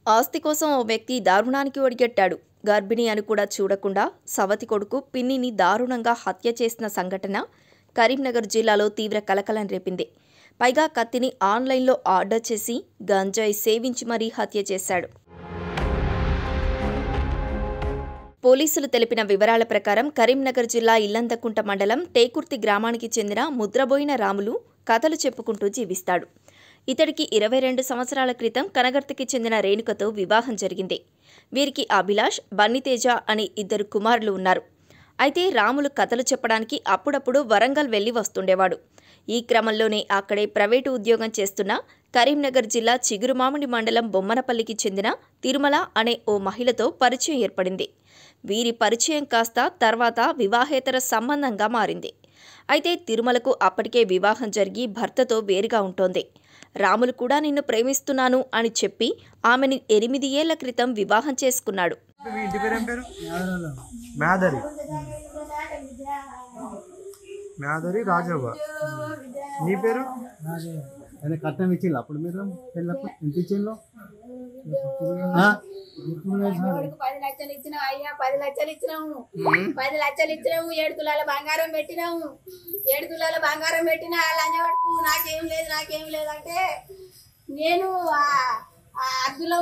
ఆస్తి కోసం ఓ వ్యక్తి దారుణానికి ఒడిగట్టాడు. గర్భిణి అని కూడా చూడకుండా సవతి కొడుకు పిన్నిని దారుణంగా హత్య చేసిన సంఘటన కరీంనగర్ జిల్లాలో తీవ్ర కలకలం రేపింది. పైగా కత్తిని ఆన్లైన్లో ఆర్డర్ చేసి గంజాయి సేవించి మరీ హత్య చేశాడు. పోలీసులు తెలిపిన వివరాల ప్రకారం కరీంనగర్ జిల్లా ఇల్లంతకుంట మండలం టేకుర్తి గ్రామానికి చెందిన ముద్రబోయిన రాములు కథలు చెప్పుకుంటూ జీవిస్తాడు. ఇతడికి 22 సంవత్సరాల క్రితం కనగర్తికి చెందిన రేణుకతో వివాహం జరిగింది. వీరికి అభిలాష్, బన్నితేజ అని 2 కుమారులు ఉన్నారు. అయితే రాములు కథలు చెప్పడానికి అప్పుడప్పుడు వరంగల్ వెళ్లి వస్తుండేవాడు. ఈ క్రమంలోనే అక్కడే ప్రైవేటు ఉద్యోగం చేస్తున్న కరీంనగర్ జిల్లా చిగురుమామిడి మండలం బొమ్మనపల్లికి చెందిన తిరుమల అనే ఓ మహిళతో పరిచయం ఏర్పడింది. వీరి పరిచయం కాస్త తర్వాత వివాహేతర సంబంధంగా మారింది. అయితే తిరుమలకు అప్పటికే వివాహం జరిగి భర్తతో వేరుగా ఉంటోంది. రాములు కూడా నిన్ను ప్రేమిస్తున్నాను అని చెప్పి ఆమెను 8 ఏళ్ల క్రితం వివాహం చేసుకున్నాడు. కట్నం ఇచ్చిండు అప్పుడు మీరు పెళ్ళప్పుడు ఎంత ఇచ్చిండు? 10 లక్షలు ఇచ్చినావు అయ్యా, 10 లక్షలు ఇచ్చినాము, 10 లక్షలు ఇచ్చినాము. 7 తులాల బంగారం పెట్టినాము. 7 తులాల బంగారం పెట్టిన లంజవాడుకు నాకేం లేదు అంటే నేను అర్ధుల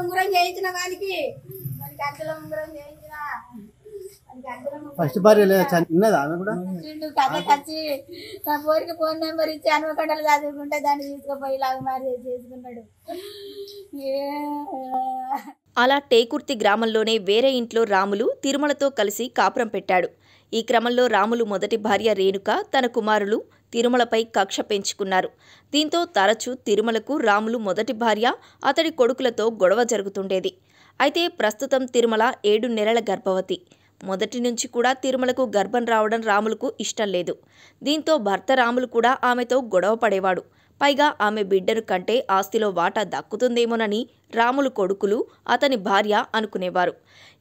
ఉంగరం చేయించిన వానికి అర్ధుల ఉంగరం చేయించిన ఫస్ట్ భార్య ఉన్నదా ఆమె కూడా? కథ కచ్చి నా పోరికి ఫోన్ నెంబర్ ఇచ్చి హనుమకొండలు చదువుకుంటే దాన్ని తీసుకుపోయి లాగా మారి చేసుకున్నాడు. అలా టేకుర్తి గ్రామంలోనే వేరే ఇంట్లో రాములు తిరుమలతో కలిసి కాపురం పెట్టాడు. ఈ క్రమంలో రాములు మొదటి భార్య రేణుక తన కుమారులు తిరుమలపై కక్ష పెంచుకున్నారు. దీంతో తరచూ తిరుమలకు రాములు మొదటి భార్య అతడి కొడుకులతో గొడవ జరుగుతుండేది. అయితే ప్రస్తుతం తిరుమల 7 నెలల గర్భవతి. మొదటి నుంచి కూడా తిరుమలకు గర్భం రావడం రాములకు ఇష్టం లేదు. దీంతో భర్త రాములు కూడా ఆమెతో గొడవ పడేవాడు. పైగా ఆమె బిడ్డను కంటే ఆస్తిలో వాటా దక్కుతుందేమోనని రాములు కొడుకులు అతని భార్య అనుకునేవారు.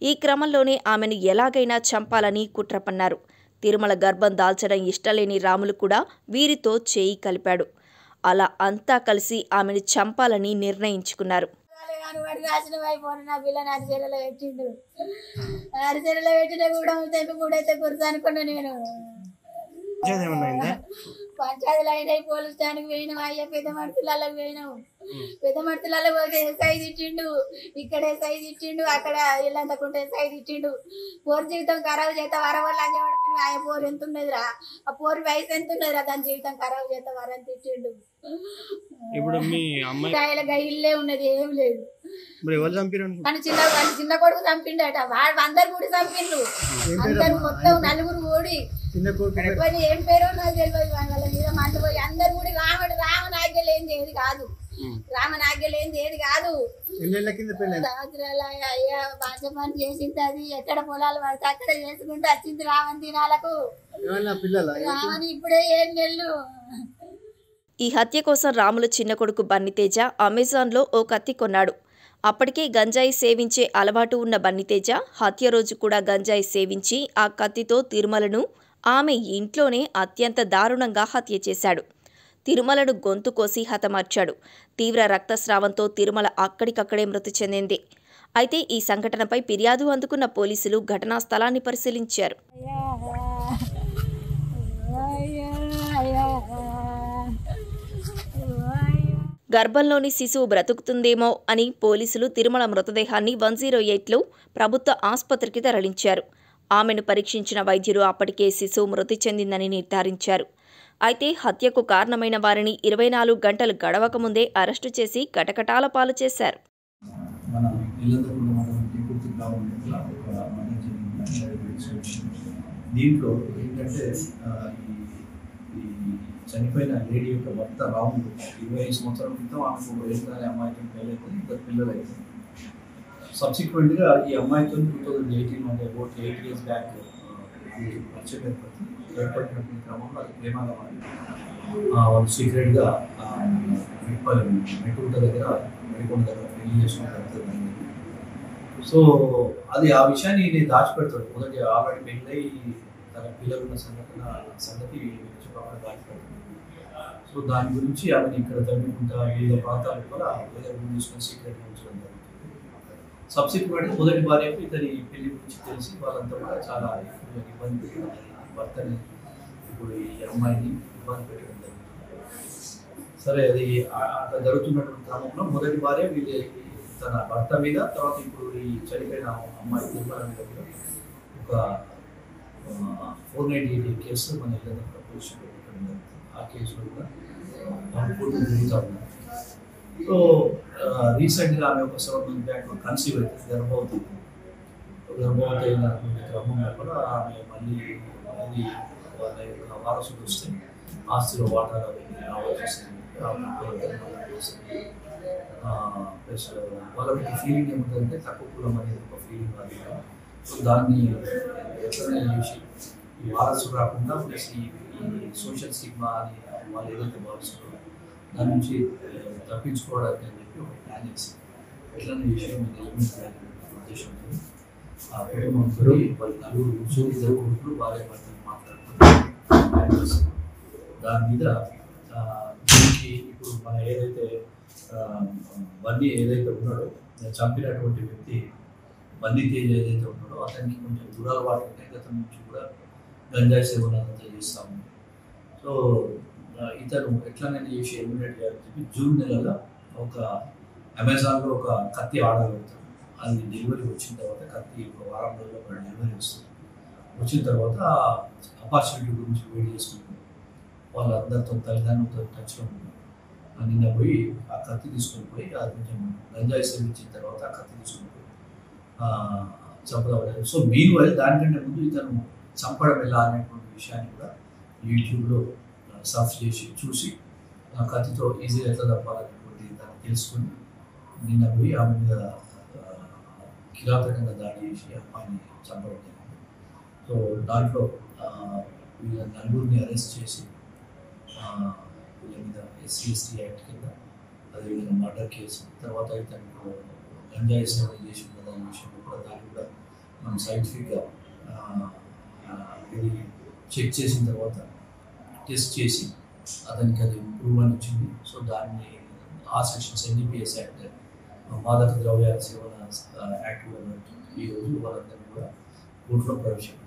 ఈ క్రమంలోనే ఆమెను ఎలాగైనా చంపాలని కుట్ర పన్నారు. తిరుమల గర్భం దాల్చడం ఇష్టలేని రాములు కూడా వీరితో చేయి కలిపాడు. అలా అంతా కలిసి ఆమెను చంపాలని నిర్ణయించుకున్నారు. అరిసెలలో పెట్టిన కూడా అయితే గుర్తు అనుకున్నా. నేను పంచాయతీలు అయినాయి, పోలీస్ స్టేషన్కి పోయినాం, అయ్యా పెద్ద మడుతులలో పోయినాం. పెద్ద మడుతులలో పోతే సైజు ఇచ్చిండు, ఇక్కడ సైజు ఇచ్చిండు, అక్కడ ఇల్లంతకుంటే సైజు ఇచ్చిండు. పోరు జీవితం ఖరాబు చేస్తా వరవల్ల అంజవాడుకొని ఆయన పోరు ఎంత ఉన్నదిరా, ఆ పోరు వయసు ఎంత ఉన్నదిరా, దాని జీవితం ఖరాబు చేస్తా వరంత ఇచ్చిండు. ఇల్లే ఉన్నది, ఏం లేదు. కానీ చిన్న కొడుకు చంపిండట. అందరు కూడా చంపిండు, అందరు మొత్తం 4 ఓడి. ఏం పేరో నాకు తెలియదు. వాళ్ళ మీద మండిపోయి అందరు కూడా రామనాగ్య లేనిది ఏది కాదు, రామనాగ్య లేనిది ఏది కాదు. సంవత్సరాలు అయ్యా బాధ పని చేసింది. అది ఎక్కడ పొలాలు పడితే అక్కడ చేసుకుంటూ వచ్చింది రామని దినాలకు. రామని ఇప్పుడే 7 నెలలు. ఈ హత్య కోసం రాములు చిన్న కొడుకు బన్నితేజ అమెజాన్లో ఓ కత్తి కొన్నాడు. అప్పటికే గంజాయి సేవించే అలవాటు ఉన్న బన్నితేజ హత్య రోజు కూడా గంజాయి సేవించి ఆ కత్తితో తిరుమలను ఆమె ఇంట్లోనే అత్యంత దారుణంగా హత్య చేశాడు. తిరుమలను గొంతు కోసి హతమార్చాడు. తీవ్ర రక్తస్రావంతో తిరుమల అక్కడికక్కడే మృతి చెందింది. అయితే ఈ సంఘటనపై ఫిర్యాదు అందుకున్న పోలీసులు ఘటనా స్థలాన్ని పరిశీలించారు. గర్భంలోని శిశువు బ్రతుకుతుందేమో అని పోలీసులు తిరుమల మృతదేహాన్ని 108లో ప్రభుత్వ ఆసుపత్రికి తరలించారు. ఆమెను పరీక్షించిన వైద్యులు అప్పటికే శిశువు మృతి చెందిందని నిర్ధారించారు. అయితే హత్యకు కారణమైన వారిని 24 గంటలు గడవక ముందే అరెస్టు చేసి కటకటాల పాలు చేశారు. చనిపోయిన లేడీ యొక్క భర్త రాముడు 25 సంవత్సరాల క్రితం ఆమెకు రేణుక అమ్మాయితో పెళ్ళైపోయింది, 2 పిల్లలు అయిపోయింది. సబ్సిక్వెంట్గా ఈ అమ్మాయితో 2018 అంటే అబౌట్ 8 years బ్యాక్ పరిచయం ఏర్పడినటువంటి క్రమంలో అది ప్రేమగా మారి వాళ్ళు సీక్రెట్గా మెట్టుకుంట దగ్గర పెళ్లి చేసుకుని. సో అది ఆ విషయాన్ని నేను దాచిపెడతాడు. మొదటి ఆల్రెడీ పెళ్ళై తన పిల్లలు ఉన్న సంగతి దాచిపెడతాడు. సో సో దాని గురించి ఆమెను ఇక్కడ తగ్గుకుంటా వివిధ ప్రాంతాల కూడా వేరే రూమ్ తీసుకొని సీక్రెట్గా ఉంచడం జరుగుతుంది. సబ్సిక్వెంట్ మొదటి భార్యకు ఇతని పెళ్లి గురించి తెలిసి వాళ్ళంతా కూడా చాలా ఇబ్బంది పెట్టడం జరిగింది. భర్తని ఇప్పుడు ఈ అమ్మాయిని ఇబ్బంది పెట్టడం జరిగింది. సరే, అది అట్లా జరుగుతున్నటువంటి క్రమంలో మొదటి భార్య వీళ్ళ తన భర్త మీద, తర్వాత ఇప్పుడు ఈ చనిపోయిన అమ్మాయి నిర్మల మీద కూడా ఒక 498 కేసు మన ఇళ్ళంతా పోలీసులు పెట్టడం జరుగుతుంది. ఆ కేసులో కూడా కోర్టు జరుగుతూ ఉన్నారు. సో రీసెంట్గా ఆమె ఒక 7 months బ్యాక్ కన్సీవ్ అవుతుంది, గర్భవతి అయినటువంటి క్రమంలో కూడా ఆమె మళ్ళీ అది వాళ్ళ యొక్క వారసులు వస్తే ఆస్తిలో వాటాలు రావాల్సి వస్తుంది. ప్లస్ వాళ్ళకి ఫీలింగ్ ఏముంటుందంటే తక్కువ కులం అనేది ఒక ఫీలింగ్ అది. సో దాన్ని ఎట్లనే చేసి ఈ వారసు రాకుండా ప్లస్ ఈ సోషల్ స్టిగ్మా అని వాళ్ళు ఏదైతే భావిస్తున్నారో దాని నుంచి తప్పించుకోవడానికి అని చెప్పి ఒక ప్లాన్ చేసి ఎట్లనే చేసి ఉద్దేశంతో ఆ కుటుంబంతో వాళ్ళ నలుగురు ఇద్దరు కొడుకులు భార్య భర్తలు మాట్లాడుతున్నారు. దాని మీద దీనికి ఇప్పుడు మన ఏదైతే బన్నీ ఏదైతే ఉన్నాడో చంపినటువంటి వ్యక్తి బన్నీ తేజ్ ఏదైతే ఉన్నాడో అతనికి కొంచెం దురలవాటు ఉంటాయి. గతం నుంచి కూడా గంజాయి సేవలు అంతా చేస్తాము. సో ఇతను ఎట్లనైనా చేసి ఎలిమినేట్ చేయాలని చెప్పి జూన్ నెలలో ఒక అమెజాన్లో ఒక కత్తి ఆర్డర్ పెడతాడు. అది డెలివరీ వచ్చిన తర్వాత కత్తి ఒక వారం రోజుల్లో ఒక డెలివరీ వస్తుంది. వచ్చిన తర్వాత ఆపర్చునిటీ గురించి వెయిట్ చేసుకుంటాం. వాళ్ళందరితో తల్లిదండ్రులతో టచ్లో ఉంటాం. నిన్న పోయి ఆ కత్తి తీసుకొని పోయి అది కొంచెం గంజాయి సేవించిన తర్వాత ఆ కత్తి తీసుకొని పోయి చంపడం. సో మీన్ వైల్ దానికంటే ముందు ఇతను చంపడం ఎలా అనేటువంటి విషయాన్ని కూడా యూట్యూబ్లో సర్చ్ చేసి చూసి ఆ కత్తితో ఈజీగా ఎట్లా తప్పాలనేటువంటి దాన్ని తెలుసుకొని నిన్న పోయి ఆమె మీద కిరాతకంగా దాడి చేసి అమ్మాయిని చంపడం జరిగింది. సో దాంట్లో వీళ్ళ నలుగురిని అరెస్ట్ చేసి వీళ్ళ మీద SC/ST యాక్ట్ కింద అదేవిధంగా మర్డర్ కేసు, తర్వాత ఇతను గంజాయి సేవ చేసి ఉన్న దాని విషయంలో కూడా దాన్ని కూడా మనం సైంటిఫిక్గా ఇది చెక్ చేసిన తర్వాత టెస్ట్ చేసి అతనికి అది ప్రూవ్ అని వచ్చింది. సో దాన్ని ఆ సెక్షన్స్ NDPS యాక్ట్, మాదక ద్రవ్యాల సేవల యాక్ట్ కూడా ఈరోజు వాళ్ళందరినీ కూడా కోర్టులో ప్రవేశపెట్టారు.